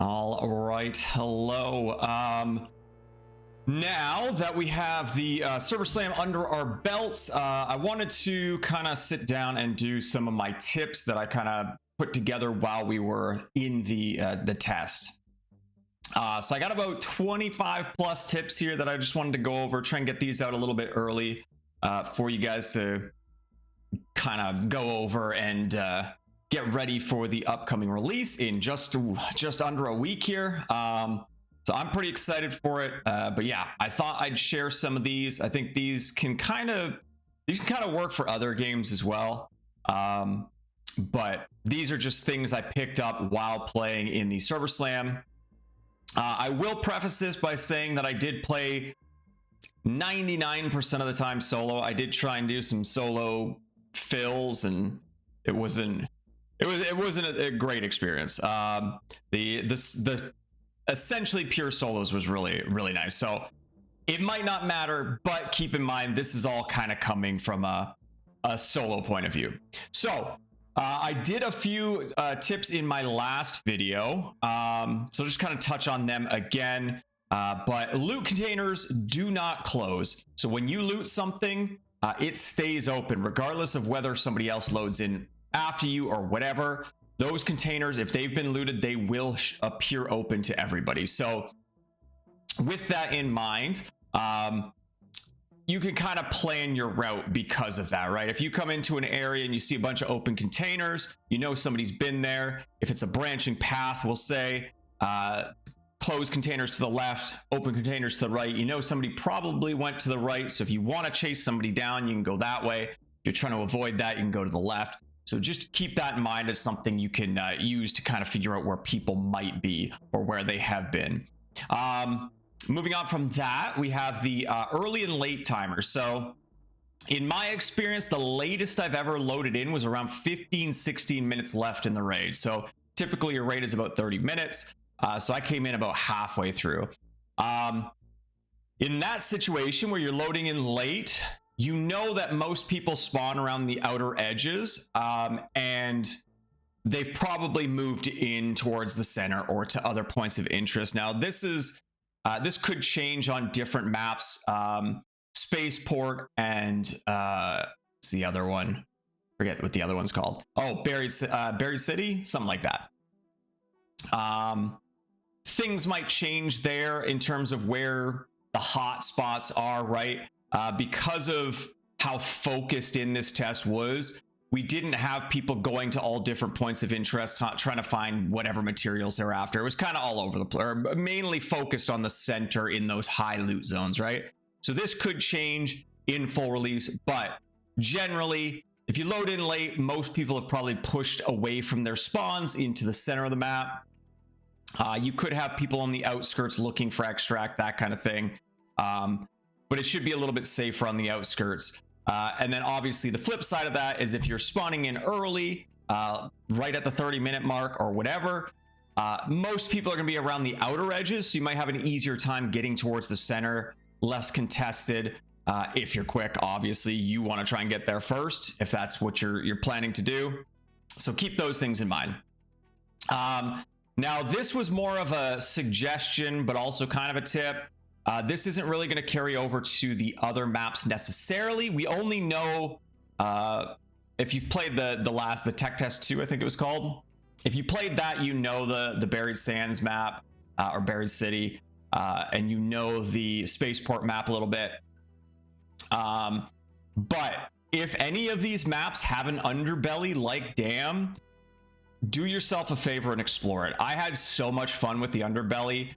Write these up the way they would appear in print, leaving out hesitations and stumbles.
All right, hello. Now that we have the Server Slam under our belts, I wanted to kind of sit down and do some of my tips that I kind of put together while we were in the test. So I got about 25 plus tips here that I just wanted to go over, try and get these out a little bit early for you guys to kind of go over and get ready for the upcoming release in just under a week here. So I'm pretty excited for it. But yeah, I thought I'd share some of these. I think these can kind of work for other games as well. But these are just things I picked up while playing in the Server Slam. I will preface this by saying that I did play 99% of the time solo. I did try and do some solo fills, and it wasn't a great experience. The essentially pure solos was really nice. So it might not matter, but keep in mind this is all kind of coming from a solo point of view. So I did a few tips in my last video, so just kind of touch on them again. But loot containers do not close. So when you loot something, it stays open regardless of whether somebody else loads in after you or whatever. Those containers, if they've been looted, they will appear open to everybody. So with that in mind, you can kind of plan your route because of that, right? If you come into an area and you see a bunch of open containers, you know somebody's been there. If it's a branching path, we'll say, closed containers to the left, open containers to the right, you know somebody probably went to the right. So if you want to chase somebody down, you can go that way. If you're trying to avoid that, you can go to the left. So just keep that in mind as something you can use to kind of figure out where people might be or where they have been. Moving on from that, we have the early and late timers. So in my experience, the latest I've ever loaded in was around 15-16 minutes left in the raid. So typically your raid is about 30 minutes. So I came in about halfway through. In that situation where you're loading in late, you know that most people spawn around the outer edges, and they've probably moved in towards the center or to other points of interest. Now, this could change on different maps. Spaceport and what's the other one? Forget what the other one's called. Oh, Buried City, something like that. Things might change there in terms of where the hot spots are, right? Because of how focused in this test was, we didn't have people going to all different points of interest, trying to find whatever materials they're after. It was kind of all over the place, mainly focused on the center in those high loot zones, right? So this could change in full release, but generally, if you load in late, most people have probably pushed away from their spawns into the center of the map. You could have people on the outskirts looking for extract, that kind of thing. But it should be a little bit safer on the outskirts. And then obviously the flip side of that is if you're spawning in early, right at the 30-minute mark or whatever, most people are going to be around the outer edges. So you might have an easier time getting towards the center, less contested. If you're quick, obviously you want to try and get there first if that's what you're planning to do. So keep those things in mind. Now this was more of a suggestion, but also kind of a tip. This isn't really going to carry over to the other maps necessarily. We only know if you've played the Detectors 2, I think it was called. If you played that, you know the Buried Sands map or Buried City, and you know the Spaceport map a little bit. But if any of these maps have an underbelly like Dam, do yourself a favor and explore it. I had so much fun with the underbelly.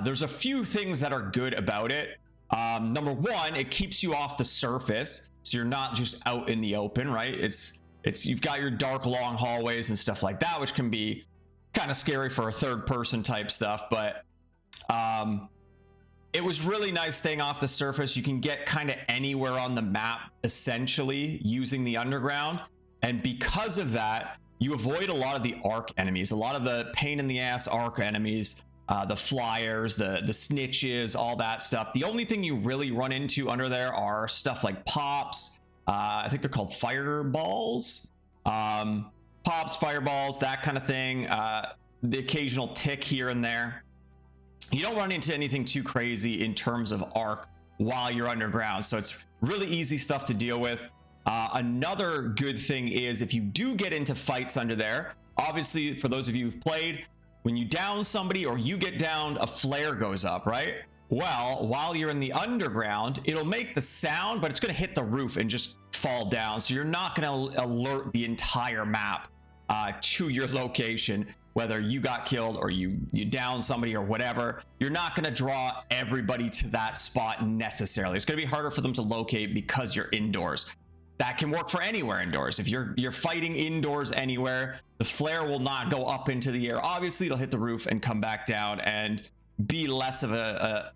There's a few things that are good about it. Number one, it keeps you off the surface, so you're not just out in the open, right? You've got your dark long hallways and stuff like that, which can be kind of scary for a third person type stuff, but it was really nice staying off the surface. You can get kind of anywhere on the map essentially using the underground, and because of that, you avoid a lot of the arc enemies, a lot of the pain in the ass arc enemies. The flyers, the snitches, all that stuff. The only thing you really run into under there are stuff like pops. I think they're called fireballs. Pops, fireballs, that kind of thing. the occasional tick here and there. You don't run into anything too crazy in terms of arc while you're underground, so it's really easy stuff to deal with. Another good thing is if you do get into fights under there, obviously for those of you who've played, when you down somebody or you get downed, a flare goes up, right? Well, while you're in the underground, it'll make the sound, but it's going to hit the roof and just fall down. So you're not going to alert the entire map to your location, whether you got killed or you down somebody or whatever. You're not going to draw everybody to that spot necessarily. It's going to be harder for them to locate because you're indoors. That can work for anywhere indoors. If you're fighting indoors anywhere, the flare will not go up into the air. Obviously, it'll hit the roof and come back down and be less of a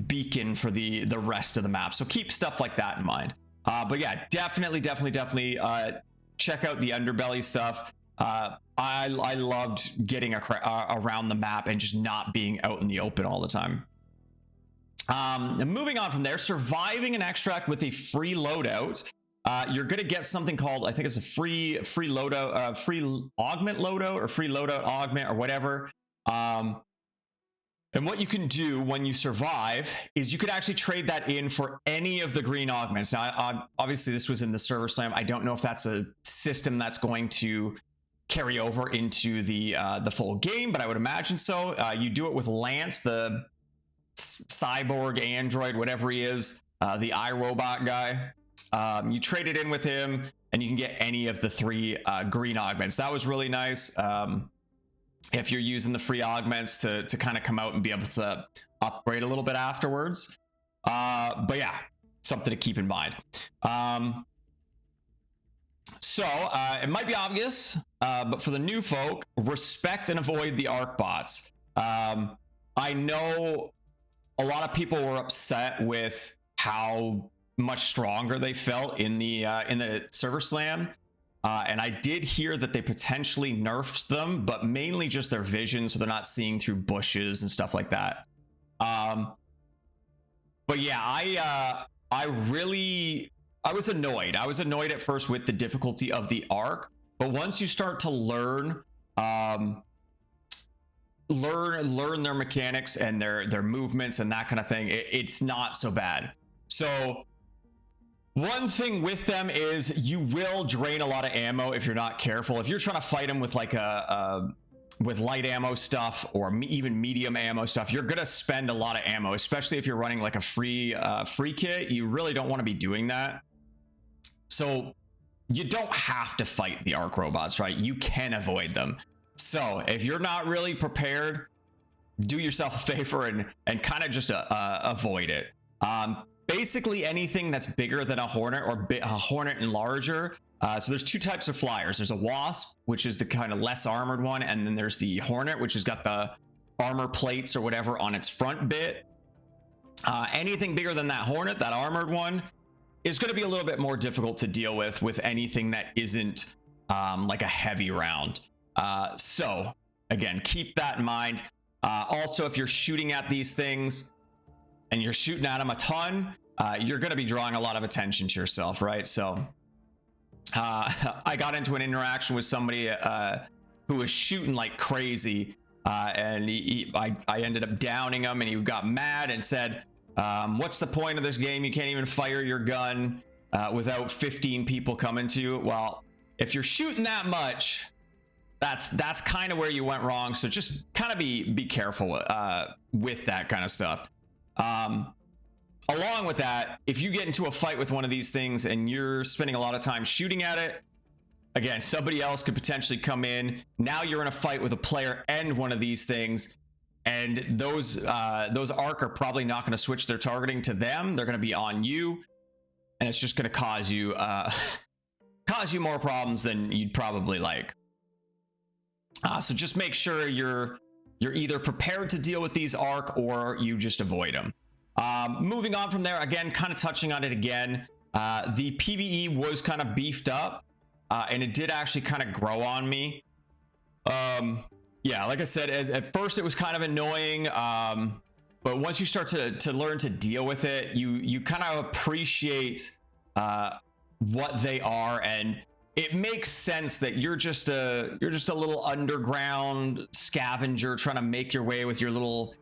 beacon for the rest of the map. So keep stuff like that in mind. But yeah, definitely check out the Underbelly stuff. I loved getting around the map and just not being out in the open all the time. And moving on from there, surviving an extract with a free loadout. You're gonna get something called, I think it's a free loadout, free augment loadout, or free loadout augment, or whatever. And what you can do when you survive is you could actually trade that in for any of the green augments. Now, obviously this was in the Server Slam. I don't know if that's a system that's going to carry over into the full game, but I would imagine so. You do it with Lance, the cyborg android, whatever he is, the iRobot guy. You trade it in with him and you can get any of the 3 green augments. That was really nice. If you're using the free augments to kind of come out and be able to upgrade a little bit afterwards. But yeah, something to keep in mind. So it might be obvious, but for the new folk, respect and avoid the arc bots. I know a lot of people were upset with how much stronger they felt in the Server Slam. And I did hear that they potentially nerfed them, but mainly just their vision, so they're not seeing through bushes and stuff like that. But yeah, I was annoyed. I was annoyed at first with the difficulty of the arc, but once you start to learn their mechanics and their movements and that kind of thing, it's not so bad. So one thing with them is you will drain a lot of ammo if you're not careful. If you're trying to fight them with like with light ammo stuff or even medium ammo stuff, you're gonna spend a lot of ammo, especially if you're running like a free kit. You really don't want to be doing that. So you don't have to fight the arc robots, right? You can avoid them. So if you're not really prepared, do yourself a favor and kind of just avoid it. Basically anything that's bigger than a Hornet or a Hornet and larger. So there's 2 types of flyers. There's a Wasp, which is the kind of less armored one, and then there's the Hornet, which has got the armor plates or whatever on its front bit. Anything bigger than that Hornet, that armored one, is going to be a little bit more difficult to deal with anything that isn't like a heavy round. So again, keep that in mind. Also, if you're shooting at these things and you're shooting at them a ton, you're going to be drawing a lot of attention to yourself, right? So I got into an interaction with somebody who was shooting like crazy, and I ended up downing him, and he got mad and said, what's the point of this game? You can't even fire your gun without 15 people coming to you. Well, if you're shooting that much, that's kind of where you went wrong. So just kind of be careful with that kind of stuff. Along with that, if you get into a fight with one of these things and you're spending a lot of time shooting at it, again, somebody else could potentially come in. Now you're in a fight with a player and one of these things, and those arc are probably not going to switch their targeting to them. They're going to be on you, and it's just going to cause you more problems than you'd probably like. So just make sure you're either prepared to deal with these arc or you just avoid them. Moving on from there, again, kind of touching on it again, the PvE was kind of beefed up, and it did actually kind of grow on me. Yeah, like I said, at first it was kind of annoying, but once you start to learn to deal with it, you kind of appreciate what they are, and it makes sense that you're just a little underground scavenger trying to make your way with your little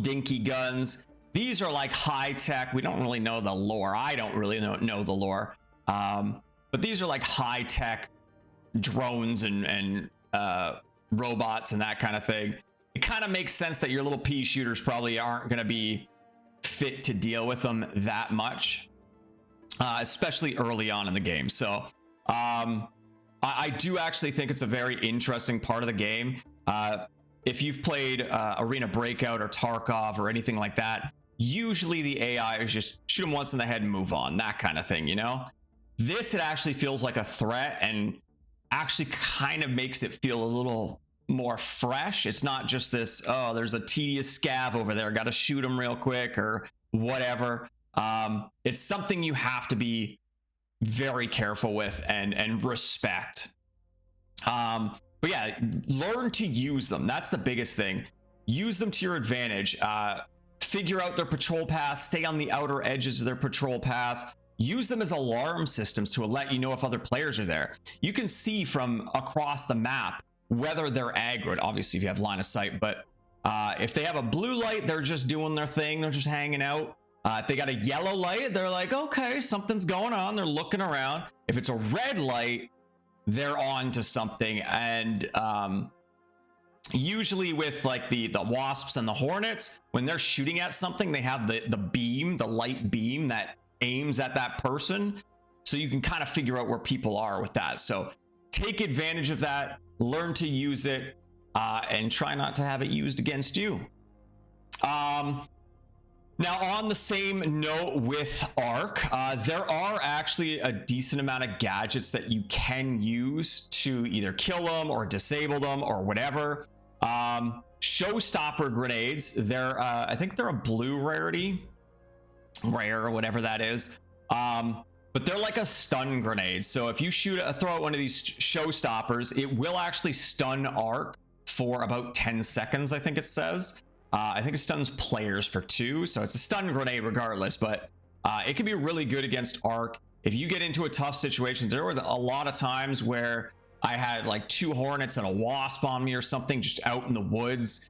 dinky guns. These are like high tech. We don't really know the lore. I don't really know the lore. But these are like high tech drones and robots and that kind of thing. It kind of makes sense that your little pea shooters probably aren't going to be fit to deal with them that much, especially early on in the game. So I do actually think it's a very interesting part of the game. If you've played Arena Breakout or Tarkov or anything like that, usually the AI is just shoot them once in the head and move on, that kind of thing, you know? This, it actually feels like a threat and actually kind of makes it feel a little more fresh. It's not just this, oh, there's a tedious scav over there, got to shoot him real quick or whatever. It's something you have to be very careful with and respect. But yeah, learn to use them. That's the biggest thing. Use them to your advantage. Figure out their patrol paths, stay on the outer edges of their patrol paths. Use them as alarm systems to let you know if other players are there. You can see from across the map whether they're aggroed, obviously if you have line of sight, but if they have a blue light, they're just doing their thing, they're just hanging out. If they got a yellow light, they're like, okay, something's going on, they're looking around. If it's a red light, they're on to something. And usually with like the wasps and the hornets, when they're shooting at something, they have the beam, the light beam that aims at that person, so you can kind of figure out where people are with that. So take advantage of that, learn to use it, and try not to have it used against you. Now, on the same note with Arc, there are actually a decent amount of gadgets that you can use to either kill them or disable them or whatever. Showstopper grenades, they're I think they're a blue rare or whatever that is. But they're like a stun grenade. So if you throw out one of these showstoppers, it will actually stun Arc for about 10 seconds, I think it says. I think it stuns players for 2, so it's a stun grenade regardless, but it can be really good against Arc. If you get into a tough situation, there were a lot of times where I had like 2 hornets and a wasp on me or something just out in the woods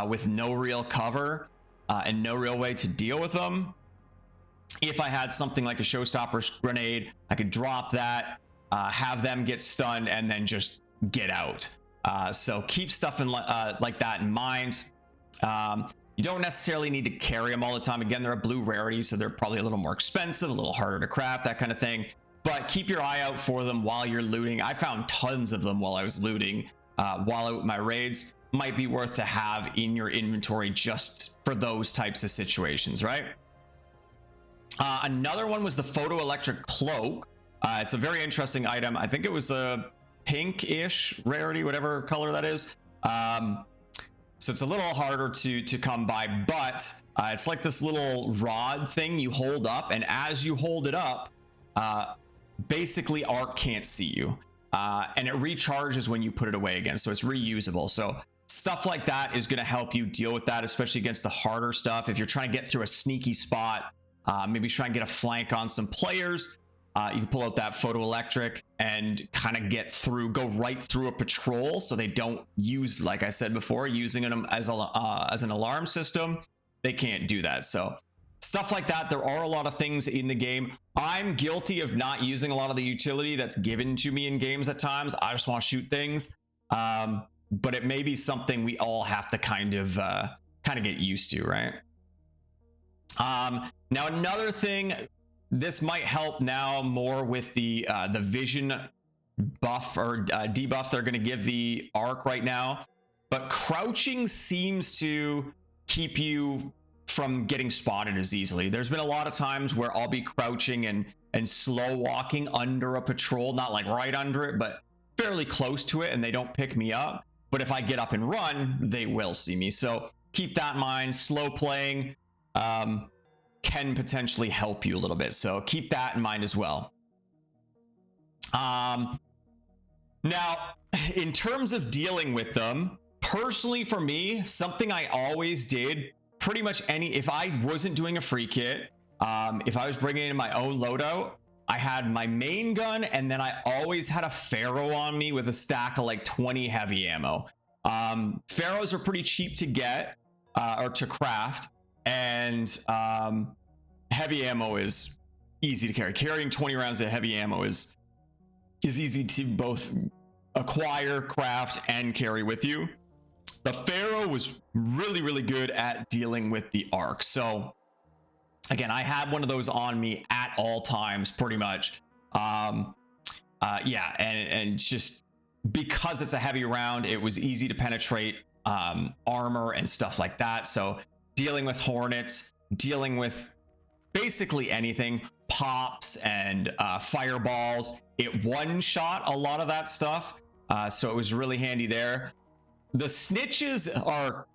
with no real cover and no real way to deal with them. If I had something like a showstopper grenade, I could drop that, have them get stunned, and then just get out. So keep stuff like that in mind. You don't necessarily need to carry them all the time. Again, they're a blue rarity, so they're probably a little more expensive, a little harder to craft, that kind of thing. But keep your eye out for them while you're looting. I found tons of them while I was looting, while out with my raids. Might be worth to have in your inventory just for those types of situations, right? Another one was the photoelectric cloak. It's a very interesting item. I think it was a pink-ish rarity, whatever color that is. So it's a little harder to come by, but it's like this little rod thing you hold up, and as you hold it up, basically Arc can't see you, and it recharges when you put it away again, so it's reusable. So stuff like that is going to help you deal with that, especially against the harder stuff. If you're trying to get through a sneaky spot, maybe try and get a flank on some players, you can pull out that photoelectric and kind of get through, go right through a patrol, so they don't use, like I said before, using them as an alarm system. They can't do that. So stuff like that. There are a lot of things in the game. I'm guilty of not using a lot of the utility that's given to me in games at times. I just want to shoot things, but it may be something we all have to kind of get used to, right? Now another thing, this might help now more with the vision buff or debuff they're going to give the Arc right now, but crouching seems to keep you from getting spotted as easily. There's been a lot of times where I'll be crouching and slow walking under a patrol, not like right under it, but fairly close to it, and they don't pick me up. But if I get up and run, they will see me. So keep that in mind. Slow playing can potentially help you a little bit, so keep that in mind as well. Now, in terms of dealing with them, personally for me, something I always did, pretty much if I wasn't doing a free kit, if I was bringing in my own loadout, I had my main gun, and then I always had a Ferro on me with a stack of like 20 heavy ammo. Ferros are pretty cheap to get or to craft, and heavy ammo is easy to carry. Carrying 20 rounds of heavy ammo is easy to both acquire, craft, and carry with you. The Ferro was really, really good at dealing with the arc. So again, I had one of those on me at all times, pretty much. Yeah, and just because it's a heavy round, it was easy to penetrate armor and stuff like that. So dealing with hornets, dealing with basically anything, pops and fireballs, it one-shot a lot of that stuff. So it was really handy there. The snitches are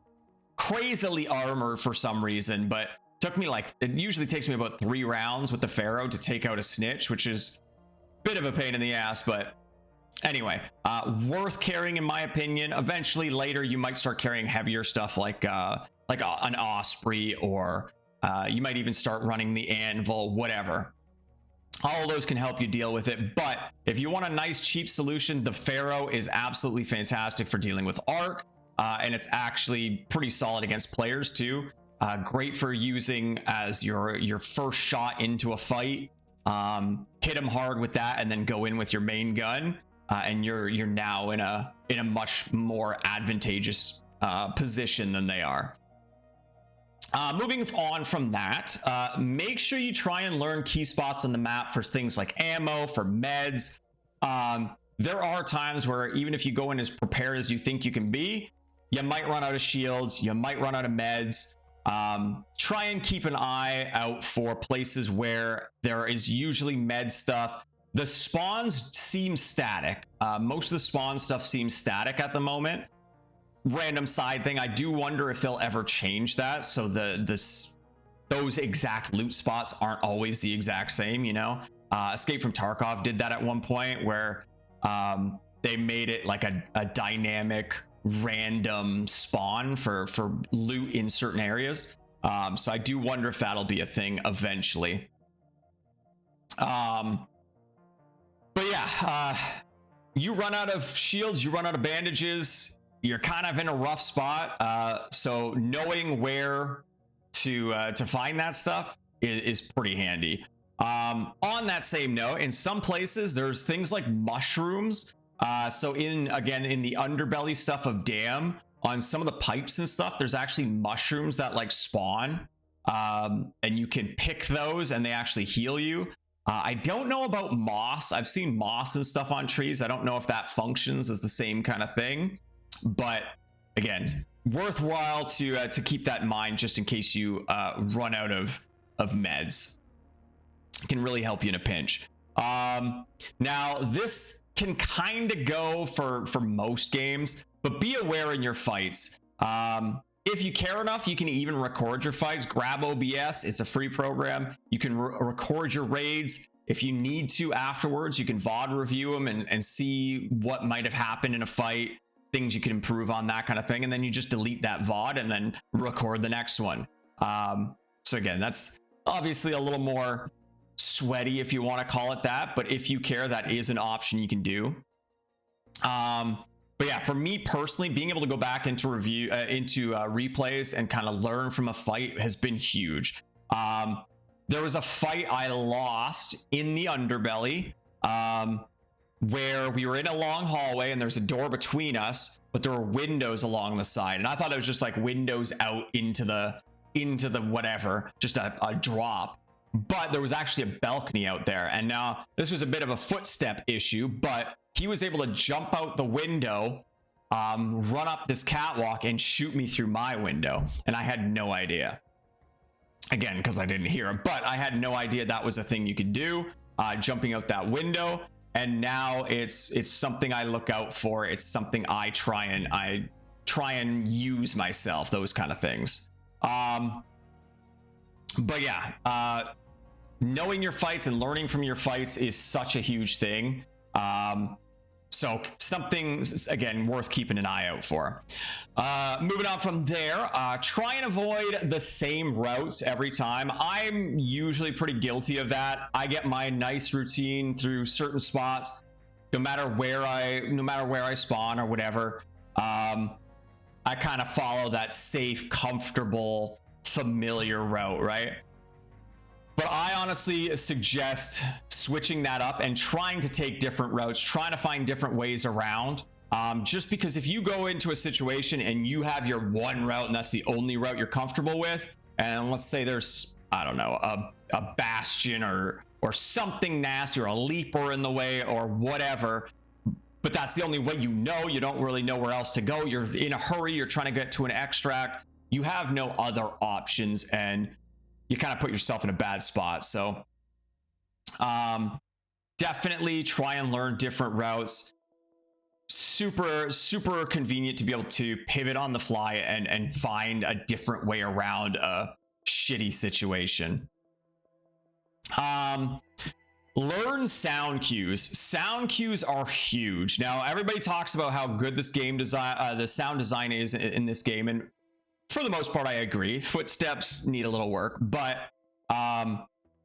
crazily armored for some reason, but it usually takes me about 3 rounds with the Ferro to take out a snitch, which is a bit of a pain in the ass, but anyway, worth carrying in my opinion. Eventually later you might start carrying heavier stuff like an Osprey, or you might even start running the Anvil, whatever. All of those can help you deal with it, but if you want a nice cheap solution, the Ferro is absolutely fantastic for dealing with arc, and it's actually pretty solid against players too. Great for using as your first shot into a fight. Hit them hard with that and then go in with your main gun, and you're now in a much more advantageous position than they are. Moving on from that, make sure you try and learn key spots on the map for things like ammo, for meds. There are times where even if you go in as prepared as you think you can be, you might run out of shields, you might run out of meds. Try and keep an eye out for places where there is usually med stuff. The spawns seem static. Most of the spawn stuff seems static at the moment. Random side thing, I do wonder if they'll ever change that, so those exact loot spots aren't always the exact same, you know. Escape from Tarkov did that at one point, where they made it like a dynamic random spawn for loot in certain areas. So I do wonder if that'll be a thing eventually. But yeah, you run out of shields, you run out of bandages, you're kind of in a rough spot. So knowing where to find that stuff is pretty handy. On that same note, in some places there's things like mushrooms. So in the underbelly stuff of Dam, on some of the pipes and stuff, there's actually mushrooms that like spawn, and you can pick those and they actually heal you. I don't know about moss. I've seen moss and stuff on trees. I don't know if that functions as the same kind of thing, but again, worthwhile to keep that in mind just in case you run out of meds. It can really help you in a pinch. Now this can kind of go for most games, but be aware in your fights. If you care enough, you can even record your fights. Grab OBS, it's a free program. You can record your raids. If you need to afterwards, you can VOD review them and see what might have happened in a fight, things you can improve on, that kind of thing, and then you just delete that VOD and then record the next one. So again, that's obviously a little more sweaty, if you want to call it that, but if you care, that is an option you can do. But yeah, for me personally, being able to go back into replays and kind of learn from a fight has been huge. There was a fight I lost in the Underbelly, where we were in a long hallway and there's a door between us, but there were windows along the side, and I thought it was just like windows out into the whatever, just a drop. But there was actually a balcony out there, and now this was a bit of a footstep issue, but he was able to jump out the window, run up this catwalk and shoot me through my window, and I had no idea. Again, because I didn't hear it, but I had no idea that was a thing you could do, jumping out that window. And now it's something I look out for. It's something I try and use myself, those kind of things. But yeah, knowing your fights and learning from your fights is such a huge thing. So something, again, worth keeping an eye out for. Moving on from there, try and avoid the same routes every time. I'm usually pretty guilty of that. I get my nice routine through certain spots, no matter where I spawn or whatever. I kind of follow that safe, comfortable, familiar route, right? But I honestly suggest switching that up and trying to take different routes, trying to find different ways around. Just because if you go into a situation and you have your one route and that's the only route you're comfortable with, and let's say there's, I don't know, a bastion or something nasty or a leaper in the way or whatever, but that's the only way you know, you don't really know where else to go, you're in a hurry, you're trying to get to an extract, you have no other options, and you kind of put yourself in a bad spot. So definitely try and learn different routes. Super convenient to be able to pivot on the fly and find a different way around a shitty situation. Learn sound cues. Sound cues are huge. Now everybody talks about how good this game design, the sound design is in this game, and for the most part I agree. Footsteps need a little work, but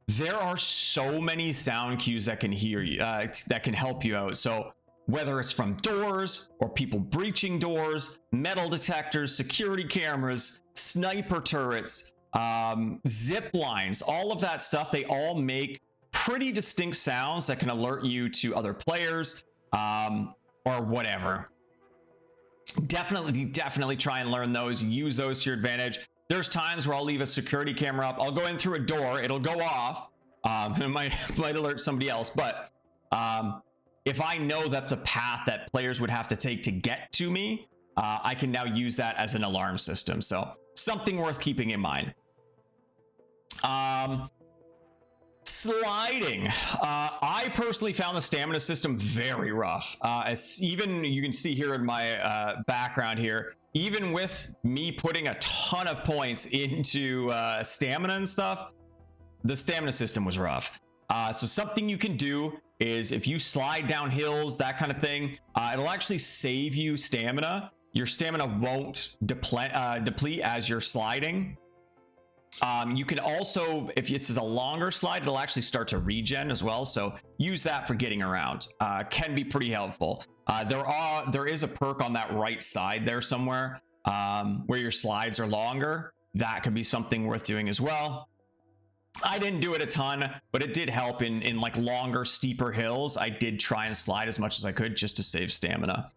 there are so many sound cues that can hear you, that can help you out. So whether it's from doors or people breaching doors, metal detectors, security cameras, sniper turrets, zip lines, all of that stuff, they all make pretty distinct sounds that can alert you to other players, or whatever. Definitely try and learn those, use those to your advantage. There's times where I'll leave a security camera up, I'll go in through a door, it'll go off, it might alert somebody else, but if I know that's a path that players would have to take to get to me, I can now use that as an alarm system. So something worth keeping in mind. Sliding. I personally found the stamina system very rough. As even you can see here in my background here, even with me putting a ton of points into stamina and stuff, the stamina system was rough. So something you can do is if you slide down hills, that kind of thing, it'll actually save you stamina. Your stamina won't deplete as you're sliding. You can also, if this is a longer slide, it'll actually start to regen as well. So use that for getting around. Can be pretty helpful. There is a perk on that right side there somewhere, where your slides are longer. That could be something worth doing as well. I didn't do it a ton, but it did help in like longer, steeper hills. I did try and slide as much as I could just to save stamina.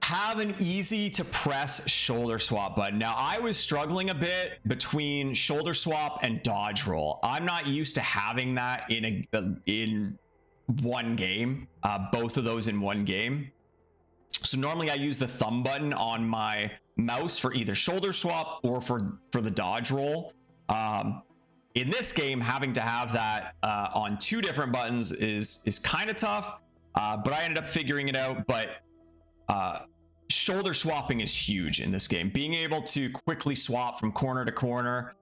Have an easy to press shoulder swap button. Now I was struggling a bit between shoulder swap and dodge roll. I'm not used to having that in one game, both of those in one game. So normally I use the thumb button on my mouse for either shoulder swap or for the dodge roll. In this game, having to have that on two different buttons is kind of tough, but I ended up figuring it out. But shoulder swapping is huge in this game. Being able to quickly swap from corner to corner,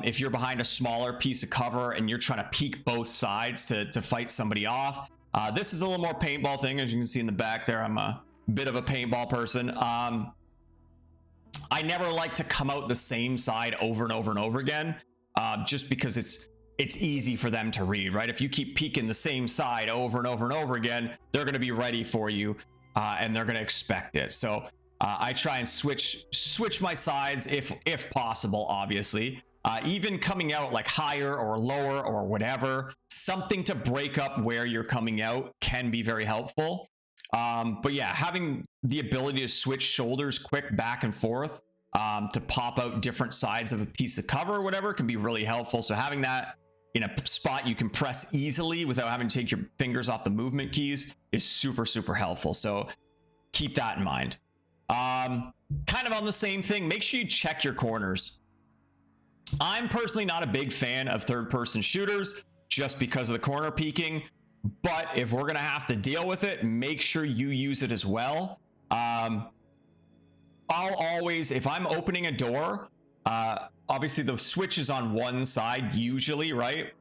if you're behind a smaller piece of cover and you're trying to peek both sides to fight somebody off. This is a little more paintball thing, as you can see in the back there. I'm a bit of a paintball person. I never like to come out the same side over and over and over again, just because it's easy for them to read, right? If you keep peeking the same side over and over and over again, they're going to be ready for you, and they're going to expect it. So I try and switch my sides if possible, obviously. Even coming out like higher or lower or whatever, something to break up where you're coming out can be very helpful. But yeah, having the ability to switch shoulders quick back and forth, to pop out different sides of a piece of cover or whatever can be really helpful. So having that in a spot you can press easily without having to take your fingers off the movement keys is super helpful. So keep that in mind. Kind of on the same thing, make sure you check your corners. I'm personally not a big fan of third-person shooters just because of the corner peeking. But if we're gonna have to deal with it, make sure you use it as well. I'll always, if I'm opening a door, obviously the switch is on one side usually, right?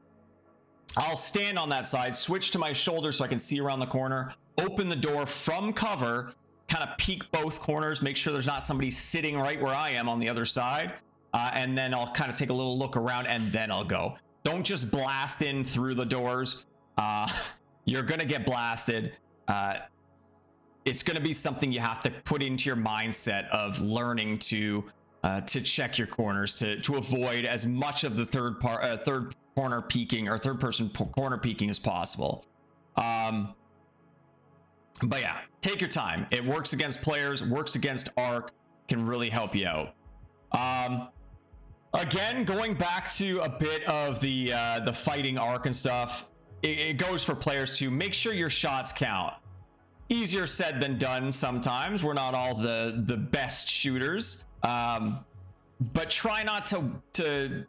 I'll stand on that side, switch to my shoulder so I can see around the corner, open the door from cover, kind of peek both corners, make sure there's not somebody sitting right where I am on the other side. And then I'll kind of take a little look around and then I'll go. Don't just blast in through the doors. You're going to get blasted. It's going to be something you have to put into your mindset of learning to check your corners, to avoid as much of the third corner peeking or third person corner peeking as possible. But yeah, take your time. It works against players, works against Arc, can really help you out. Again, going back to a bit of the fighting Arc and stuff, it goes for players to make sure your shots count. Easier said than done sometimes. We're not all the best shooters. But try not to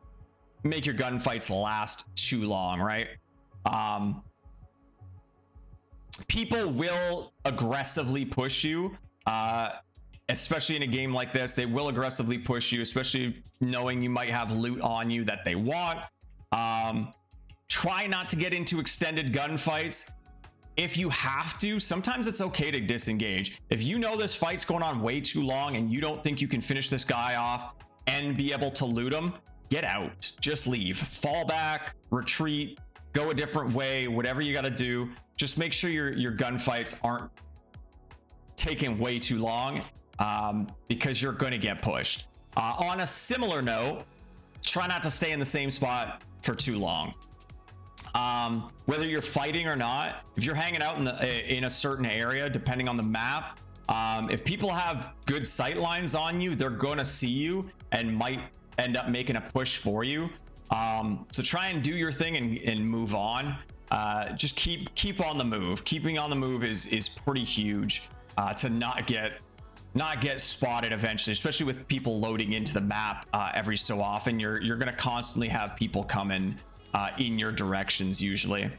make your gunfights last too long, right? People will aggressively push you, especially in a game like this. They will aggressively push you, especially knowing you might have loot on you that they want. Try not to get into extended gunfights. If you have to, sometimes it's okay to disengage. If you know this fight's going on way too long and you don't think you can finish this guy off and be able to loot him, get out. Just leave. Fall back, retreat, go a different way, whatever you got to do. Just make sure your gunfights aren't taking way too long, because you're going to get pushed. On a similar note, try not to stay in the same spot for too long. Whether you're fighting or not, if you're hanging out in a certain area, depending on the map, if people have good sight lines on you, they're going to see you and might end up making a push for you. So try and do your thing and move on. Just keep on the move. Keeping on the move is pretty huge, to not get spotted eventually, especially with people loading into the map every so often. You're going to constantly have people coming in your directions usually.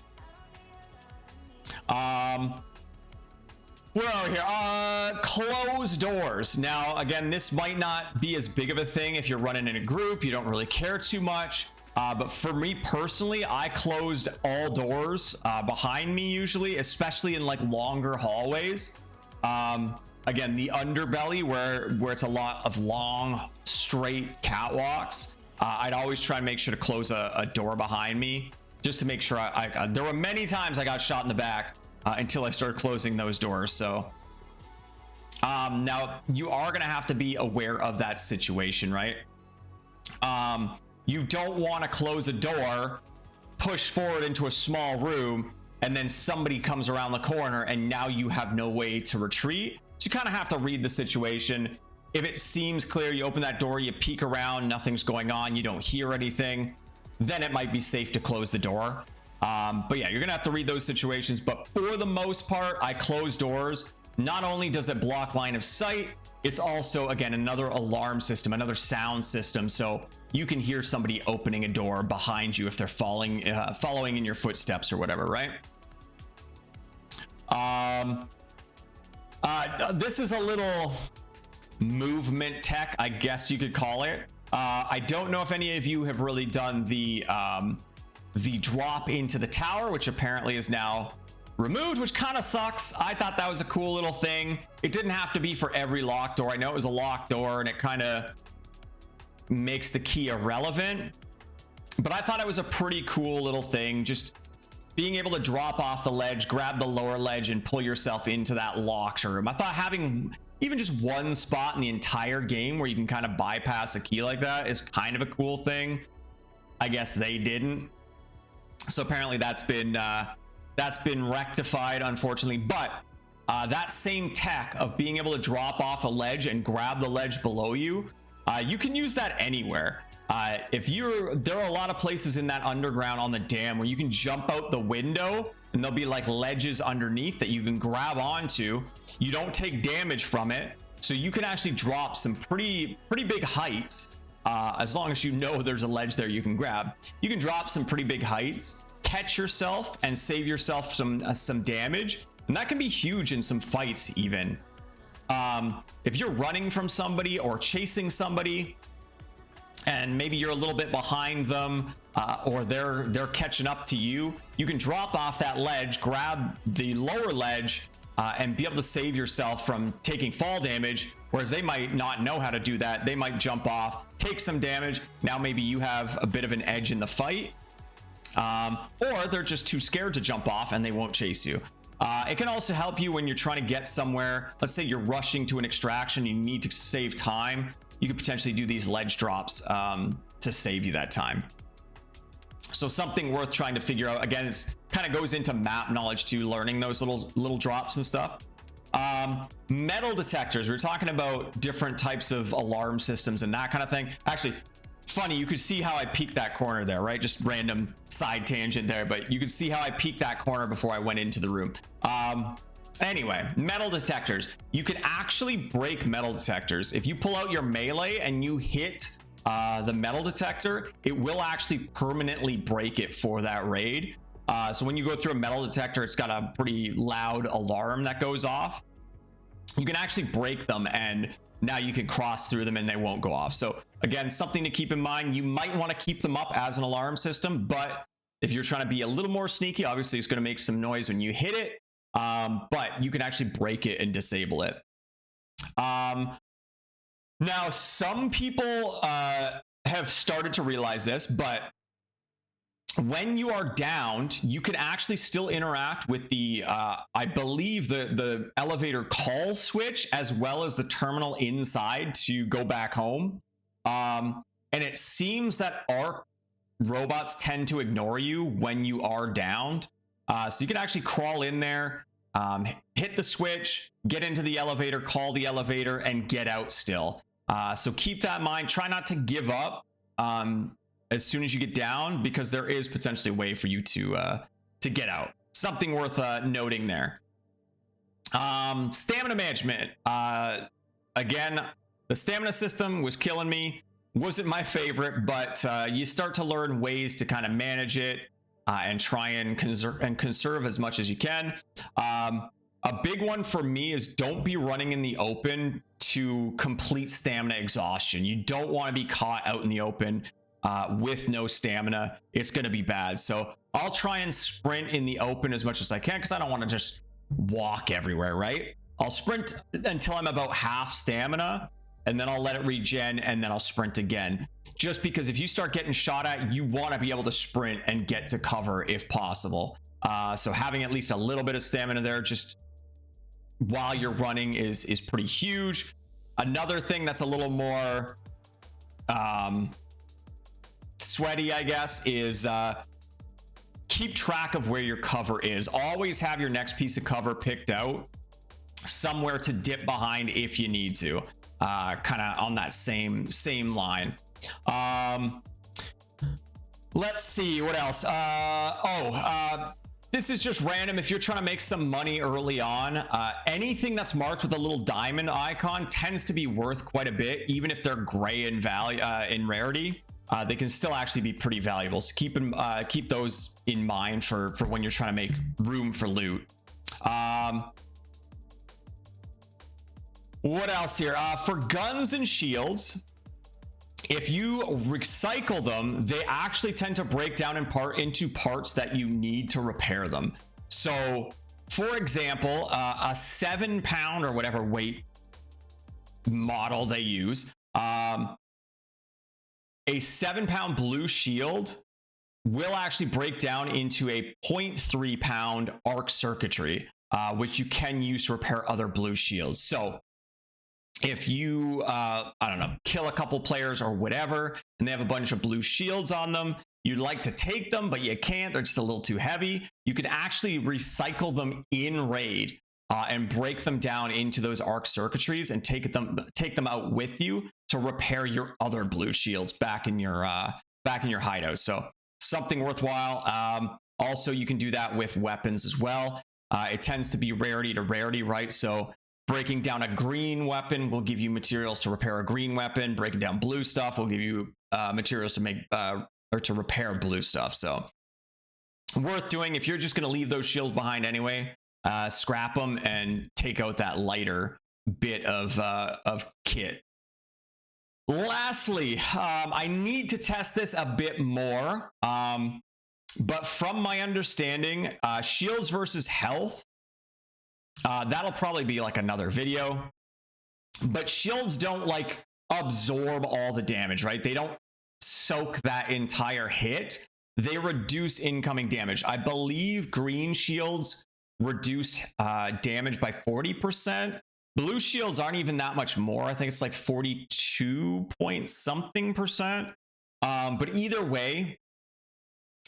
Where are we here? Close doors. Now, again, this might not be as big of a thing if you're running in a group. You don't really care too much. But for me personally, I closed all doors behind me usually, especially in like longer hallways. Again, the underbelly where it's a lot of long, straight catwalks. I'd always try and make sure to close a door behind me just to make sure there were many times I got shot in the back until I started closing those doors. So now you are going to have to be aware of that situation, right? You don't want to close a door, push forward into a small room, and then somebody comes around the corner and now you have no way to retreat. So you kind of have to read the situation. If it seems clear, you open that door, you peek around, nothing's going on, you don't hear anything, then it might be safe to close the door. But yeah, you're gonna have to read those situations. But for the most part, I close doors. Not only does it block line of sight, it's also, again, another alarm system, another sound system. So you can hear somebody opening a door behind you if they're following in your footsteps or whatever, right? This is a little movement tech, I guess you could call it. I don't know if any of you have really done the drop into the tower, which apparently is now removed, which kind of sucks. I thought that was a cool little thing. It didn't have to be for every locked door. I know it was a locked door and it kind of makes the key irrelevant, but I thought it was a pretty cool little thing. Just being able to drop off the ledge, grab the lower ledge and pull yourself into that locked room. I thought having even just one spot in the entire game where you can kind of bypass a key like that is kind of a cool thing. I guess they didn't. So apparently that's been rectified, unfortunately. But that same tech of being able to drop off a ledge and grab the ledge below you, you can use that anywhere. There are a lot of places in that underground on the dam where you can jump out the window and there'll be like ledges underneath that you can grab onto. You don't take damage from it, so you can actually drop some pretty big heights. As long as you know there's a ledge there you can grab, you can drop some pretty big heights, catch yourself and save yourself some damage, and that can be huge in some fights even. If you're running from somebody or chasing somebody and maybe you're a little bit behind them, or they're catching up to you, you can drop off that ledge, grab the lower ledge, and be able to save yourself from taking fall damage, whereas they might not know how to do that. They might jump off, take some damage. Now maybe you have a bit of an edge in the fight, or they're just too scared to jump off and they won't chase you. It can also help you when you're trying to get somewhere. Let's say you're rushing to an extraction, you need to save time. You could potentially do these ledge drops to save you that time. So something worth trying to figure out. Again, it kind of goes into map knowledge too, learning those little drops and stuff. Metal detectors. We were talking about different types of alarm systems and that kind of thing. Actually, funny, you could see how I peeked that corner there, right? Just random side tangent there, but you could see how I peeked that corner before I went into the room. Anyway, metal detectors. You can actually break metal detectors. If you pull out your melee and you hit the metal detector, it will actually permanently break it for that raid. So when you go through a metal detector, it's got a pretty loud alarm that goes off. You can actually break them and now you can cross through them and they won't go off. So again, something to keep in mind. You might want to keep them up as an alarm system, but if you're trying to be a little more sneaky, obviously it's going to make some noise when you hit it, but you can actually break it and disable it. Now, some people have started to realize this, but when you are downed, you can actually still interact with the, I believe, the elevator call switch, as well as the terminal inside to go back home. And it seems that ARC robots tend to ignore you when you are downed. So you can actually crawl in there, hit the switch, get into the elevator, call the elevator, and get out still. So keep that in mind. Try not to give up as soon as you get down, because there is potentially a way for you to get out. Something worth noting there. Stamina management. Again, the stamina system was killing me. Wasn't my favorite, but you start to learn ways to kind of manage it and try and conserve as much as you can. A big one for me is don't be running in the open to complete stamina exhaustion. You don't want to be caught out in the open with no stamina. It's going to be bad. So I'll try and sprint in the open as much as I can, because I don't want to just walk everywhere, right? I'll sprint until I'm about half stamina, and then I'll let it regen, and then I'll sprint again. Just because if you start getting shot at, you want to be able to sprint and get to cover if possible. So having at least a little bit of stamina there just while you're running is pretty huge. Another thing that's a little more sweaty, I guess, is keep track of where your cover is. Always have your next piece of cover picked out, somewhere to dip behind if you need to, kind of on that same line. Let's see what else. This is just random. If you're trying to make some money early on, anything that's marked with a little diamond icon tends to be worth quite a bit, even if they're gray in value, in rarity. They can still actually be pretty valuable. So keep those in mind for when you're trying to make room for loot. What else here? For guns and shields, if you recycle them, they actually tend to break down into parts that you need to repair them. So, for example, a 7-pound or whatever weight model they use, a 7-pound blue shield will actually break down into a 0.3 pound arc circuitry, which you can use to repair other blue shields. So if you, I don't know, kill a couple players or whatever, and they have a bunch of blue shields on them, you'd like to take them, but you can't, they're just a little too heavy. You could actually recycle them in raid and break them down into those arc circuitries and take them out with you to repair your other blue shields back in your hideout. So something worthwhile. Also, you can do that with weapons as well. It tends to be rarity to rarity, right? So breaking down a green weapon will give you materials to repair a green weapon. Breaking down blue stuff will give you materials to make or to repair blue stuff. So worth doing. If you're just going to leave those shields behind anyway, scrap them and take out that lighter bit of kit. Lastly, I need to test this a bit more, but from my understanding, shields versus health That'll probably be like another video. But shields don't like absorb all the damage, right? They don't soak that entire hit. They reduce incoming damage. I believe green shields reduce damage by 40%. Blue shields aren't even that much more. I think it's like 42 point something percent. But either way,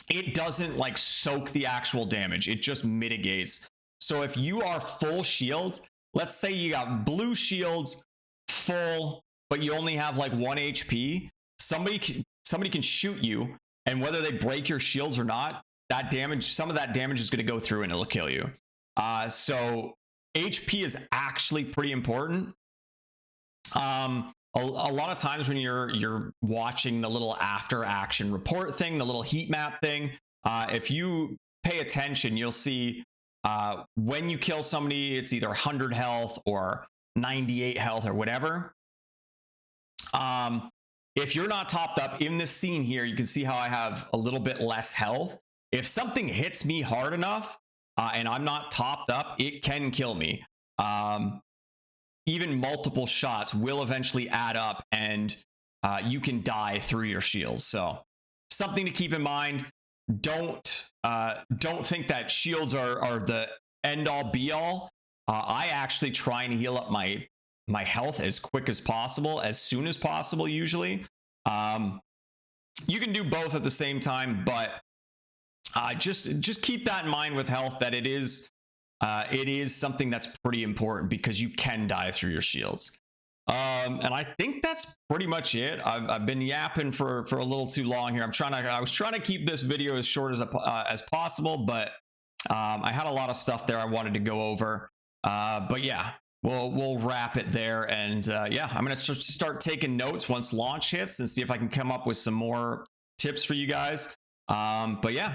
it doesn't like soak the actual damage. It just mitigates. So if you are full shields, let's say you got blue shields full, but you only have like 1 HP, somebody can shoot you, and whether they break your shields or not, that damage, some of that damage is going to go through and it'll kill you. So HP is actually pretty important. A lot of times when you're watching the little after action report thing, the little heat map thing, if you pay attention, you'll see when you kill somebody, it's either 100 health or 98 health or whatever. If you're not topped up in this scene here, you can see how I have a little bit less health. If something hits me hard enough and I'm not topped up, it can kill me. Even multiple shots will eventually add up, and you can die through your shields. So something to keep in mind. Don't think that shields are the end all be all. I actually try and heal up my health as quick as possible, as soon as possible. Usually, you can do both at the same time, but just keep that in mind with health, that it is something that's pretty important because you can die through your shields. And I think that's pretty much it. I've been yapping for a little too long here. I was trying to keep this video as short as possible, but I had a lot of stuff there I wanted to go over. But yeah, we'll wrap it there. And yeah, I'm gonna start taking notes once launch hits and see if I can come up with some more tips for you guys. But yeah.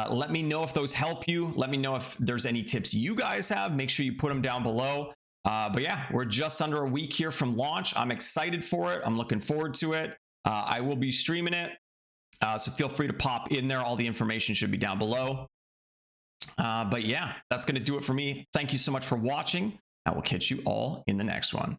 Let me know if those help you. Let me know if there's any tips you guys have. Make sure you put them down below. But yeah, we're just under a week here from launch. I'm excited for it. I'm looking forward to it. I will be streaming it. So feel free to pop in there. All the information should be down below. But yeah, that's going to do it for me. Thank you so much for watching. I will catch you all in the next one.